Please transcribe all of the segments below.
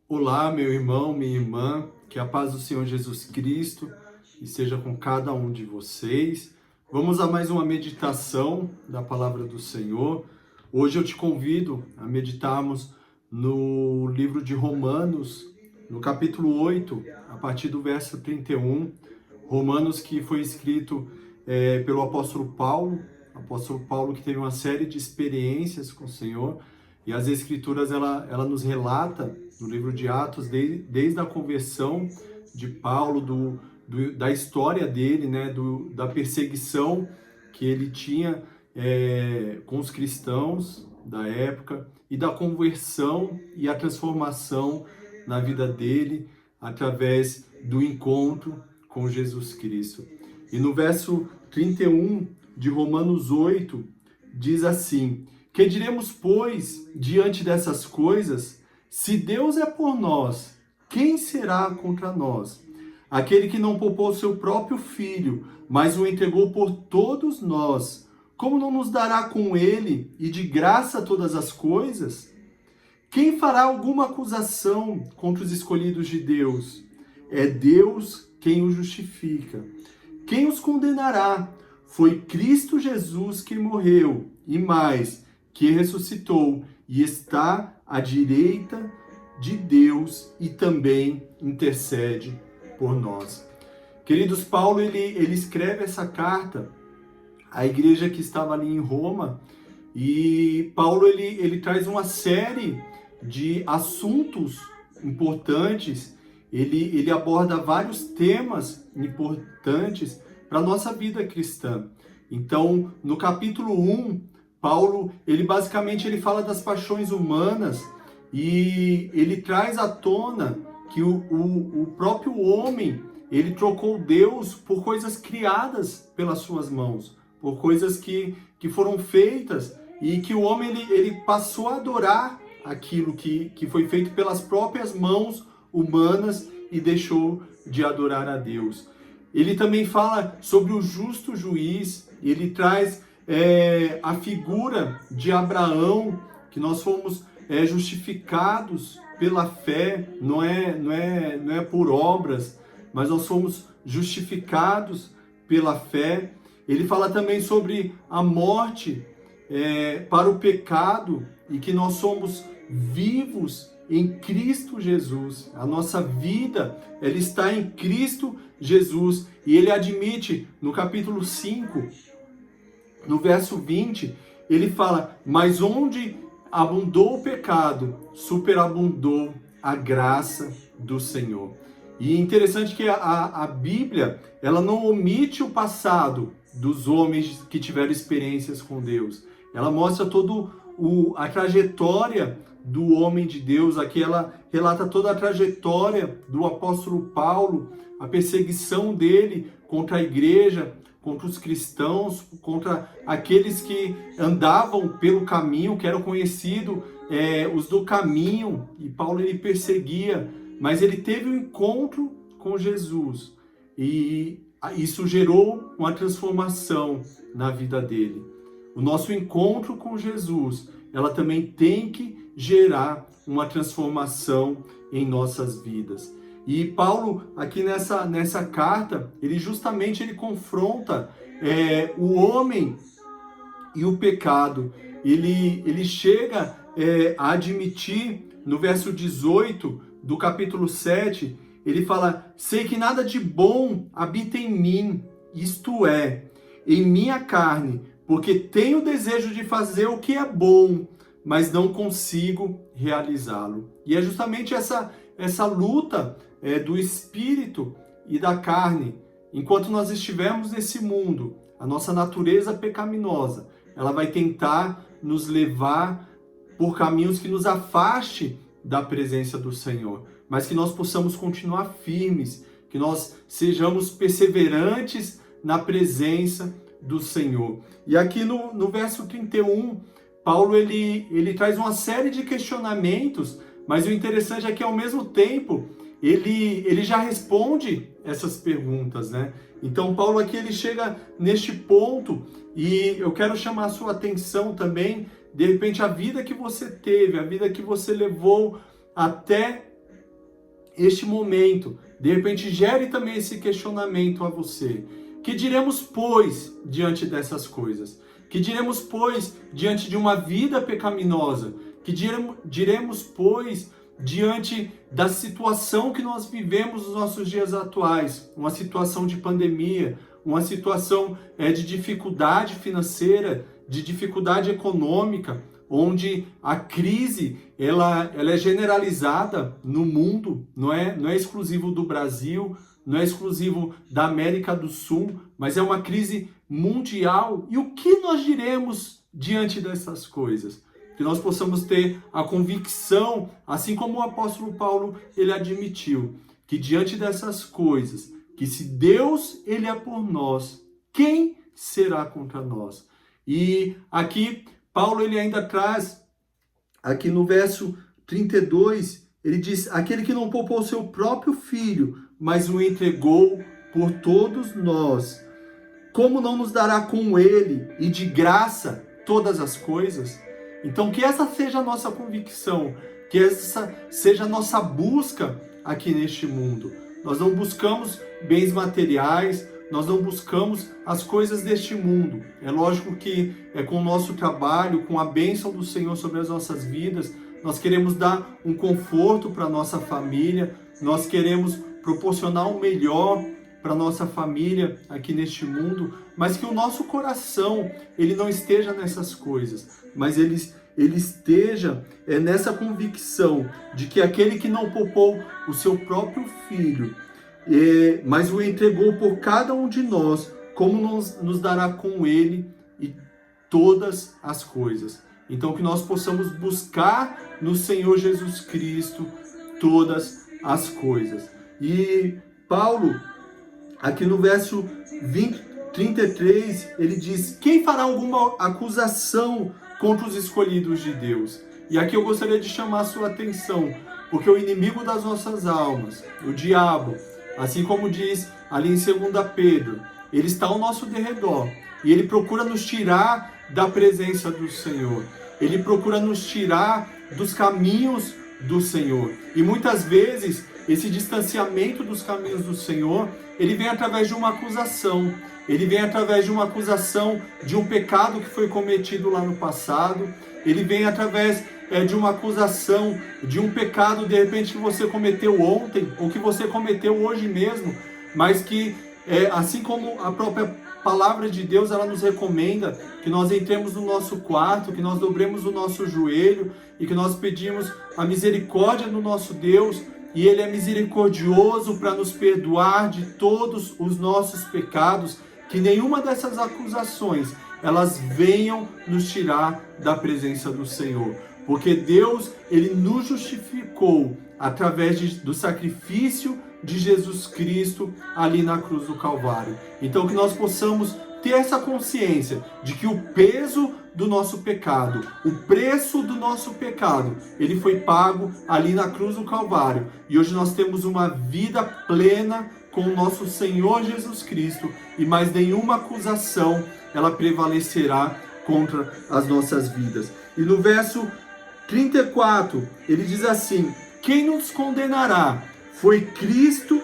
Olá, meu irmão, minha irmã, que a paz do Senhor Jesus Cristo esteja com cada um de vocês. Vamos a mais uma meditação da palavra do Senhor. Hoje eu te convido a meditarmos no livro de Romanos, no capítulo 8, a partir do verso 31. Romanos que foi escrito pelo apóstolo Paulo que teve uma série de experiências com o Senhor. E as Escrituras, ela nos relata, no livro de Atos, desde a conversão de Paulo, da história dele, né, da perseguição que ele tinha com os cristãos da época, e da conversão e a transformação na vida dele, através do encontro com Jesus Cristo. E no verso 31 de Romanos 8, diz assim: que diremos, pois, diante dessas coisas? Se Deus é por nós, quem será contra nós? Aquele que não poupou seu próprio filho, mas o entregou por todos nós, como não nos dará com ele e de graça todas as coisas? Quem fará alguma acusação contra os escolhidos de Deus? É Deus quem os justifica. Quem os condenará? Foi Cristo Jesus que morreu, e mais, que ressuscitou e está à direita de Deus e também intercede por nós. Queridos, Paulo ele escreve essa carta à igreja que estava ali em Roma, e Paulo ele traz uma série de assuntos importantes, ele aborda vários temas importantes para a nossa vida cristã. Então, no capítulo 1, Paulo, ele fala das paixões humanas, e ele traz à tona que o próprio homem, ele trocou Deus por coisas criadas pelas suas mãos, por coisas que foram feitas, e que o homem ele passou a adorar aquilo que foi feito pelas próprias mãos humanas e deixou de adorar a Deus. Ele também fala sobre o justo juiz, ele traz a figura de Abraão, que nós fomos justificados pela fé, não é por obras, mas nós fomos justificados pela fé. Ele fala também sobre a morte para o pecado, e que nós somos vivos em Cristo Jesus. A nossa vida, ela está em Cristo Jesus. E ele admite, no capítulo 5, no verso 20, ele fala: mas onde abundou o pecado, superabundou a graça do Senhor. E é interessante que a Bíblia, ela não omite o passado dos homens que tiveram experiências com Deus. Ela mostra toda a trajetória do homem de Deus. Aqui ela relata toda a trajetória do apóstolo Paulo, a perseguição dele contra a igreja, contra os cristãos, contra aqueles que andavam pelo caminho, que eram conhecidos, os do caminho. E Paulo ele perseguia, mas ele teve um encontro com Jesus, e isso gerou uma transformação na vida dele. O nosso encontro com Jesus, ela também tem que gerar uma transformação em nossas vidas. E Paulo, aqui nessa carta, ele confronta o homem e o pecado. Ele chega a admitir, no verso 18 do capítulo 7, ele fala: sei que nada de bom habita em mim, isto é, em minha carne, porque tenho desejo de fazer o que é bom, mas não consigo realizá-lo. E é justamente essa luta do espírito e da carne. Enquanto nós estivermos nesse mundo, a nossa natureza pecaminosa, ela vai tentar nos levar por caminhos que nos afaste da presença do Senhor, mas que nós possamos continuar firmes, que nós sejamos perseverantes na presença do Senhor. E aqui no verso 31, Paulo ele traz uma série de questionamentos, mas o interessante é que, ao mesmo tempo, ele já responde essas perguntas, né? Então Paulo aqui ele chega neste ponto, e eu quero chamar a sua atenção também, de repente, a vida que você teve, a vida que você levou até este momento, de repente gere também esse questionamento a você. Que diremos, pois, diante dessas coisas? Que diremos, pois, diante de uma vida pecaminosa? Que diremos, pois, diante da situação que nós vivemos nos nossos dias atuais? Uma situação de pandemia, uma situação de dificuldade financeira, de dificuldade econômica, onde a crise ela é generalizada no mundo, não é exclusivo do Brasil, não é exclusivo da América do Sul, mas é uma crise mundial. E o que nós diremos diante dessas coisas? Que nós possamos ter a convicção, assim como o apóstolo Paulo ele admitiu, que diante dessas coisas, que se Deus ele é por nós, quem será contra nós? E aqui Paulo ele ainda traz, aqui no verso 32, ele diz: aquele que não poupou seu próprio filho, mas o entregou por todos nós, como não nos dará com ele e de graça todas as coisas? Então que essa seja a nossa convicção, que essa seja a nossa busca aqui neste mundo. Nós não buscamos bens materiais, nós não buscamos as coisas deste mundo. É lógico que com o nosso trabalho, com a bênção do Senhor sobre as nossas vidas, nós queremos dar um conforto para a nossa família, nós queremos proporcionar o melhor para a nossa família aqui neste mundo, mas que o nosso coração ele não esteja nessas coisas, mas ele esteja nessa convicção de que aquele que não poupou o seu próprio filho, mas o entregou por cada um de nós, como nos dará com ele e todas as coisas. Então que nós possamos buscar no Senhor Jesus Cristo todas as coisas. E Paulo, aqui no verso 33, ele diz: quem fará alguma acusação contra os escolhidos de Deus? E aqui eu gostaria de chamar a sua atenção, porque o inimigo das nossas almas, o diabo, assim como diz ali em 2 Pedro, ele está ao nosso derredor e ele procura nos tirar da presença do Senhor. Ele procura nos tirar dos caminhos do Senhor. E muitas vezes esse distanciamento dos caminhos do Senhor, ele vem através de uma acusação. Ele vem através de uma acusação de um pecado que foi cometido lá no passado. Ele vem através de uma acusação de um pecado, de repente, que você cometeu ontem, ou que você cometeu hoje mesmo, mas que, assim como a própria palavra de Deus, ela nos recomenda que nós entremos no nosso quarto, que nós dobremos o nosso joelho e que nós pedimos a misericórdia do nosso Deus, e Ele é misericordioso para nos perdoar de todos os nossos pecados, que nenhuma dessas acusações, elas venham nos tirar da presença do Senhor. Porque Deus, Ele nos justificou através do sacrifício de Jesus Cristo ali na cruz do Calvário. Então que nós possamos ter essa consciência de que o peso do nosso pecado, o preço do nosso pecado, ele foi pago ali na cruz do Calvário. E hoje nós temos uma vida plena com o nosso Senhor Jesus Cristo, e mais nenhuma acusação ela prevalecerá contra as nossas vidas. E no verso 34, ele diz assim: quem nos condenará? Foi Cristo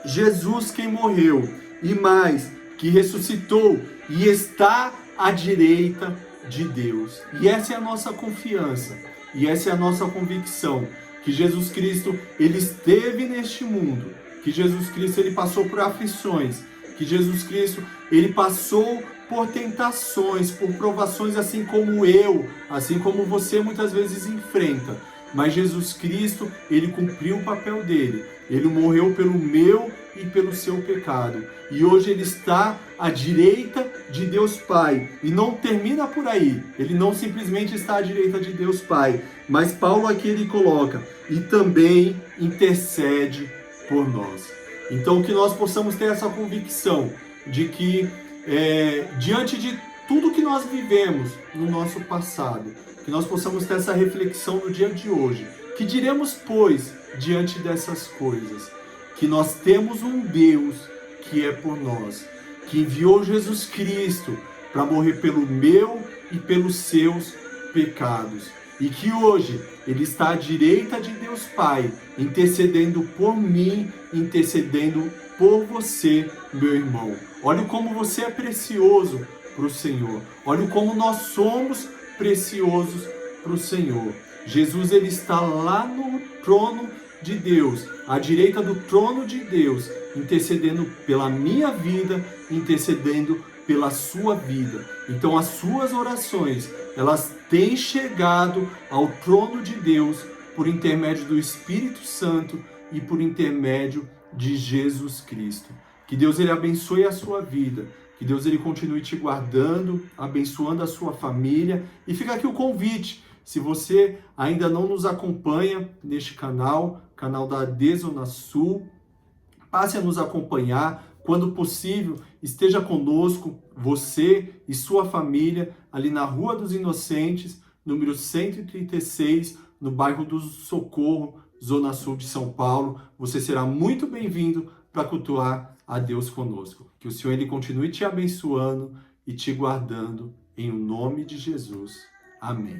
Jesus quem morreu, e mais, que ressuscitou e está à direita de Deus. E essa é a nossa confiança, e essa é a nossa convicção, que Jesus Cristo, ele esteve neste mundo, que Jesus Cristo, ele passou por aflições, que Jesus Cristo, ele passou por tentações, por provações, assim como eu, assim como você muitas vezes enfrenta. Mas Jesus Cristo, ele cumpriu o papel dele. Ele morreu pelo meu e pelo seu pecado. E hoje ele está à direita de Deus Pai. E não termina por aí. Ele não simplesmente está à direita de Deus Pai. Mas Paulo aqui ele coloca: e também intercede por nós. Então que nós possamos ter essa convicção de que diante de tudo que nós vivemos no nosso passado, que nós possamos ter essa reflexão no dia de hoje. Que diremos, pois, diante dessas coisas? Que nós temos um Deus que é por nós, que enviou Jesus Cristo para morrer pelo meu e pelos seus pecados. e que hoje Ele está à direita de Deus Pai, intercedendo por mim, intercedendo por você, meu irmão. Olha como você é precioso para o Senhor. Olha como nós somos preciosos para o Senhor. Jesus, Ele está lá no trono de Deus, à direita do trono de Deus, intercedendo pela minha vida, intercedendo pela sua vida. Então as suas orações, elas têm chegado ao trono de Deus por intermédio do Espírito Santo e por intermédio de Jesus Cristo. Que Deus Ele abençoe a sua vida, que Deus Ele continue te guardando, abençoando a sua família. E fica aqui o convite, se você ainda não nos acompanha neste canal da AD Zona Sul, passe a nos acompanhar. Quando possível, esteja conosco, você e sua família, ali na Rua dos Inocentes, número 136, no bairro do Socorro, Zona Sul de São Paulo. Você será muito bem-vindo para cultuar a Deus conosco. Que o Senhor Ele continue te abençoando e te guardando, em nome de Jesus. Amém.